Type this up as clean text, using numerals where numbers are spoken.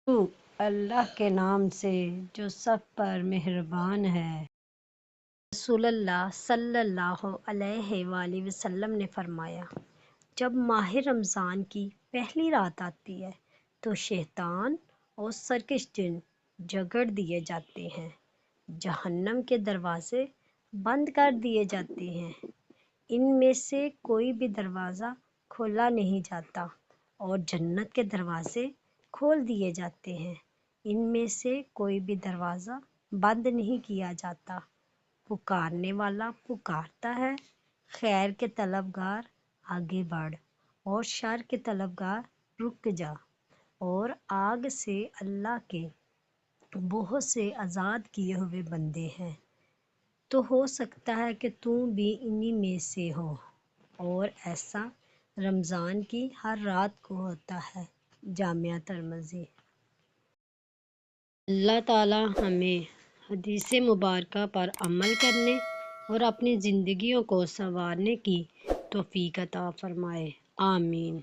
شروع اللہ کے نام سے جو سب پر مہربان ہے۔ رسول اللہ صلی اللہ علیہ وآلہ وسلم نے فرمایا، جب ماہ رمضان کی پہلی رات آتی ہے تو شیطان اور سرکش جن جگڑ دیے جاتے ہیں، جہنم کے دروازے بند کر دیے جاتے ہیں، ان میں سے کوئی بھی دروازہ کھولا نہیں جاتا اور جنت کے دروازے کھول دیے جاتے ہیں، ان میں سے کوئی بھی دروازہ بند نہیں کیا جاتا۔ پکارنے والا پکارتا ہے، خیر کے طلبگار آگے بڑھ اور شر کے طلبگار رک جا، اور آگ سے اللہ کے بہت سے آزاد کیے ہوئے بندے ہیں، تو ہو سکتا ہے کہ تو بھی انہی میں سے ہو، اور ایسا رمضان کی ہر رات کو ہوتا ہے۔ جامعہ ترمذی۔ اللہ تعالی ہمیں حدیث مبارکہ پر عمل کرنے اور اپنی زندگیوں کو سنوارنے کی توفیق عطا فرمائے، آمین۔